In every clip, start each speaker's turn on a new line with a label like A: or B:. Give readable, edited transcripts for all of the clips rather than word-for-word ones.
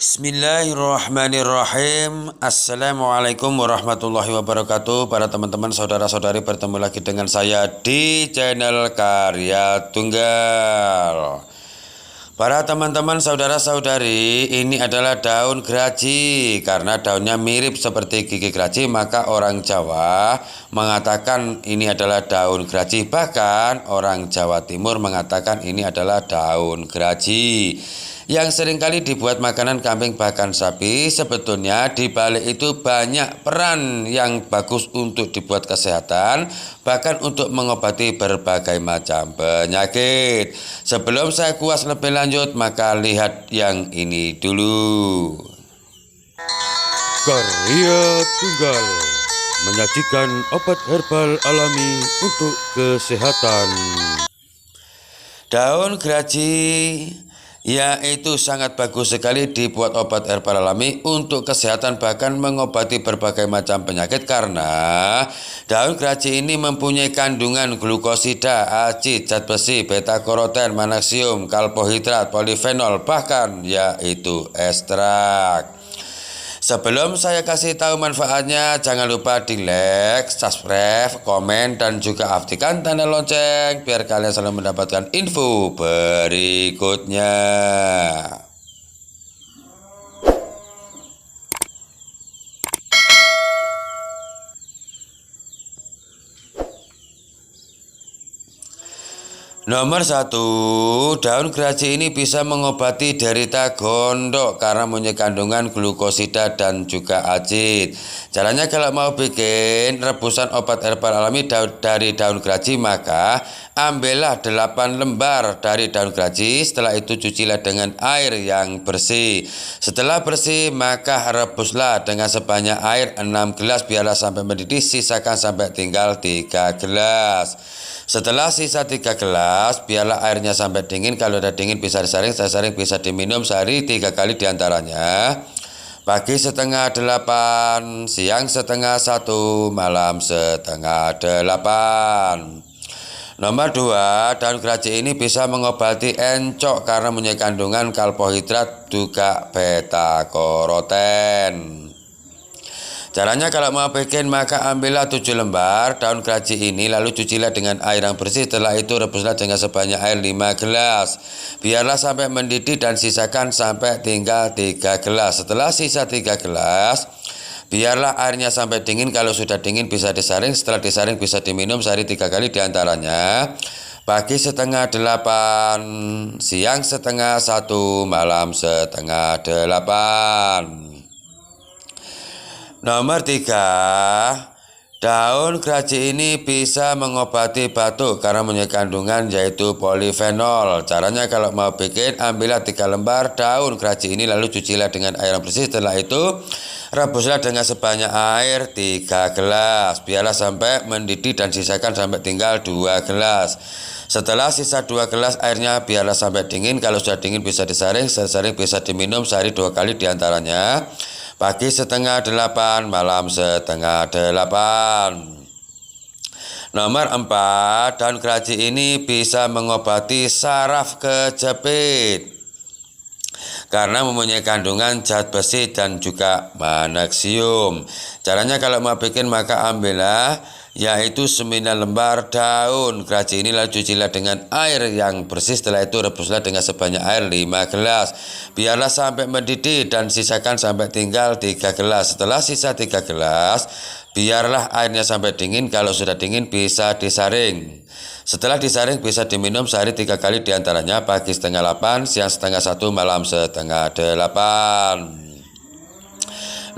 A: Bismillahirrahmanirrahim. Assalamualaikum warahmatullahi wabarakatuh. Para teman-teman, saudara-saudari, bertemu lagi dengan saya di channel Karya Tunggal. Para teman-teman, saudara-saudari, ini adalah daun geraji. Karena daunnya mirip seperti gigi geraji, maka orang Jawa mengatakan ini adalah daun geraji. Bahkan orang Jawa Timur mengatakan ini adalah daun geraji, yang seringkali dibuat makanan kambing bahkan sapi. Sebetulnya di balik itu banyak peran yang bagus untuk dibuat kesehatan, bahkan untuk mengobati berbagai macam penyakit. Sebelum saya kuas lebih lanjut, maka lihat yang ini dulu.
B: Karya Tunggal menyajikan obat herbal alami untuk kesehatan.
A: Daun geraji yaitu sangat bagus sekali dibuat obat herbal alami untuk kesehatan, bahkan mengobati berbagai macam penyakit. Karena daun geraji ini mempunyai kandungan glukosida, acid, zat besi, beta karoten, magnesium, karbohidrat, polifenol, bahkan yaitu ekstrak. Sebelum saya kasih tahu manfaatnya, jangan lupa di like, subscribe, komen, dan juga aktifkan tanda lonceng biar kalian selalu mendapatkan info berikutnya. Nomor 1, daun geraji ini bisa mengobati derita gondok karena mempunyai kandungan glukosida dan juga acid. Caranya, kalau mau bikin rebusan obat herbal alami dari daun geraji, maka ambillah 8 lembar dari daun geraji. Setelah itu cucilah dengan air yang bersih. Setelah bersih, maka rebuslah dengan sebanyak air 6 gelas, biarlah sampai mendidih, sisakan sampai tinggal 3 gelas. Setelah sisa 3 gelas, biarlah airnya sampai dingin. Kalau udah dingin bisa disaring, bisa diminum sehari 3 kali diantaranya. Pagi setengah 8, siang setengah 1, malam setengah 8. Nomor 2, daun geraji ini bisa mengobati encok karena mempunyai kandungan karbohidrat juga beta karoten. Caranya, kalau mau bikin, maka ambillah 7 lembar daun geraji ini, lalu cucilah dengan air yang bersih. Setelah itu rebuslah dengan sebanyak air 5 gelas, biarlah sampai mendidih dan sisakan sampai tinggal 3 gelas. Setelah sisa 3 gelas, biarlah airnya sampai dingin. Kalau sudah dingin bisa disaring. Setelah disaring bisa diminum sehari 3 kali diantaranya. Pagi setengah 8, siang setengah 1, malam setengah 8. Nomor 3, daun geraji ini bisa mengobati batuk karena mempunyai kandungan yaitu polifenol. Caranya, kalau mau bikin, ambillah 3 lembar daun geraji ini, lalu cucilah dengan air yang bersih. Setelah itu rebuslah dengan sebanyak air 3 gelas, biarlah sampai mendidih dan sisakan sampai tinggal 2 gelas. Setelah sisa 2 gelas airnya, biarlah sampai dingin. Kalau sudah dingin bisa disaring, bisa diminum sehari 2 kali diantaranya. Pagi setengah 8, malam setengah 8. Nomor 4, daun geraji ini bisa mengobati saraf kejepit karena mempunyai kandungan zat besi dan juga magnesium. Caranya, kalau mau bikin, maka ambillah yaitu 9 lembar daun geraji ini, lalu cucilah dengan air yang bersih. Setelah itu rebuslah dengan sebanyak air 5 gelas, biarlah sampai mendidih dan sisakan sampai tinggal 3 gelas. Setelah sisa 3 gelas, biarlah airnya sampai dingin. Kalau sudah dingin bisa disaring. Setelah disaring bisa diminum sehari 3 kali diantaranya. Pagi setengah 8, siang setengah 1, malam setengah 8.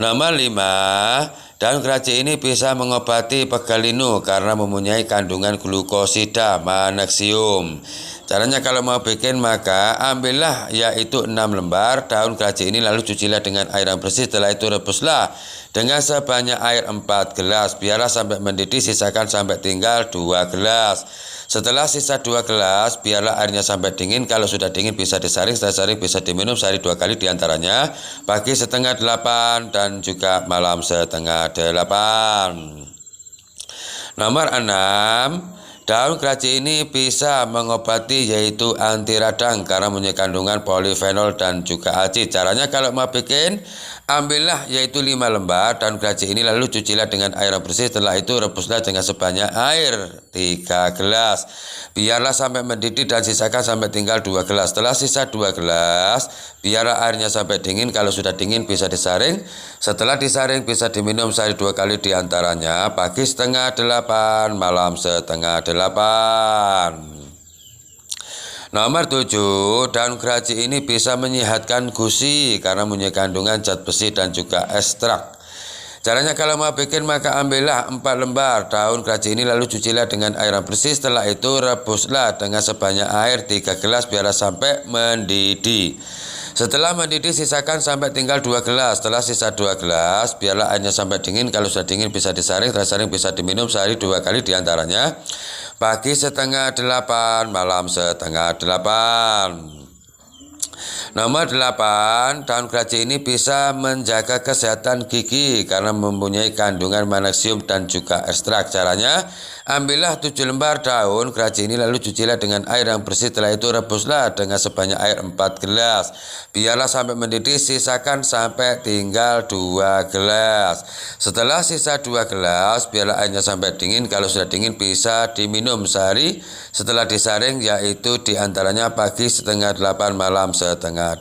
A: Nomor 5, daun geraji ini bisa mengobati pegal linu karena mempunyai kandungan glukosida, magnesium. Caranya, kalau mau bikin, maka ambillah yaitu 6 lembar daun geraji ini, lalu cucilah dengan air yang bersih. Setelah itu rebuslah dengan sebanyak air 4 gelas, biarlah sampai mendidih, sisakan sampai tinggal 2 gelas. Setelah sisa 2 gelas, biarlah airnya sampai dingin. Kalau sudah dingin bisa disaring, setelah disaring bisa diminum sehari 2 kali diantaranya. Pagi setengah 8 dan juga malam setengah 8. Nomor 6, Daun keraji ini bisa mengobati yaitu anti radang karena mempunyai kandungan polifenol dan juga acid. Caranya kalau mau bikin, ambillah yaitu 5 lembar daun keraji ini lalu cucilah dengan air yang bersih. Setelah itu rebuslah dengan sebanyak air 3 gelas. Biarlah sampai mendidih dan sisakan sampai tinggal 2 gelas. Setelah sisa 2 gelas, biarlah airnya sampai dingin. Kalau sudah dingin bisa disaring. Setelah disaring bisa diminum sehari 2 kali diantaranya pagi setengah 8, malam setengah 8. Nomor 7, daun keraji ini bisa menyehatkan gusi karena mempunyai kandungan zat besi dan juga ekstrak. Caranya kalau mau bikin maka ambillah 4 lembar daun keraji ini lalu cucilah dengan air yang bersih. Setelah itu rebuslah dengan sebanyak air 3 gelas biarlah sampai mendidih. Setelah mendidih sisakan sampai tinggal 2 gelas. Setelah sisa 2 gelas biarlah airnya sampai dingin. Kalau sudah dingin bisa disaring, tersaring bisa diminum sehari 2 kali diantaranya pagi setengah 8, malam setengah 8. Nomor 8, daun keraji ini bisa menjaga kesehatan gigi karena mempunyai kandungan magnesium dan juga ekstrak. Caranya, ambillah 7 lembar daun keraji ini lalu cucilah dengan air yang bersih. Setelah itu rebuslah dengan sebanyak air 4 gelas. Biarlah sampai mendidih, sisakan sampai tinggal 2 gelas. Setelah sisa 2 gelas, biarlah airnya sampai dingin. Kalau sudah dingin bisa diminum sehari. Setelah disaring yaitu diantaranya pagi setengah 8, malam setengah 8.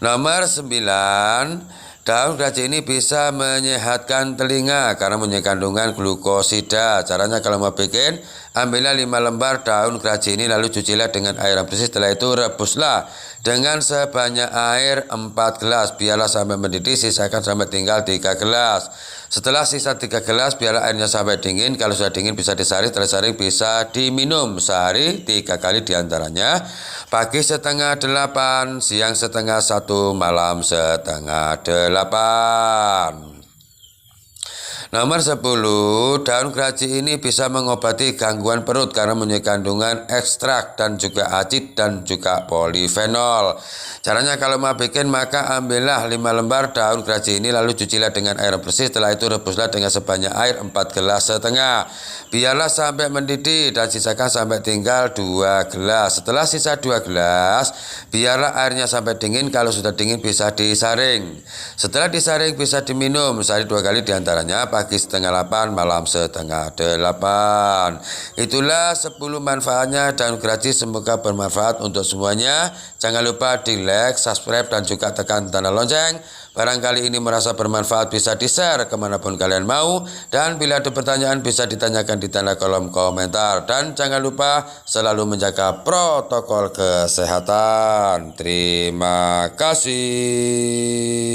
A: Nomor 9, daun keraji ini bisa menyehatkan telinga karena mempunyai kandungan glukosida. Caranya kalau mau bikin, ambillah 5 lembar daun keraji ini lalu cucilah dengan air yang bersih. Setelah itu rebuslah dengan sebanyak air 4 gelas. Biarlah sampai mendidih, sisakan sampai tinggal 3 gelas. Setelah sisa 3 gelas, biarlah airnya sampai dingin. Kalau sudah dingin bisa disaring, tersaring bisa diminum sehari 3 kali diantaranya. Pagi setengah 8, siang setengah 1, malam setengah 8. Nomor 10, daun keraji ini bisa mengobati gangguan perut karena mempunyai kandungan ekstrak dan juga acid dan juga polifenol. Caranya kalau mau bikin maka ambillah 5 lembar daun keraji ini lalu cucilah dengan air bersih. Setelah itu rebuslah dengan sebanyak air 4 gelas setengah. Biarlah sampai mendidih dan sisakan sampai tinggal 2 gelas. Setelah sisa 2 gelas, biarlah airnya sampai dingin. Kalau sudah dingin bisa disaring. Setelah disaring bisa diminum sehari 2 kali diantaranya pagi setengah 8, malam setengah 8. Itulah 10 manfaatnya daun keraji, semoga bermanfaat untuk semuanya. Jangan lupa di like, subscribe dan juga tekan tanda lonceng. Barangkali ini merasa bermanfaat bisa di-share kemanapun kalian mau. Dan bila ada pertanyaan bisa ditanyakan di tanda kolom komentar. Dan jangan lupa selalu menjaga protokol kesehatan. Terima kasih.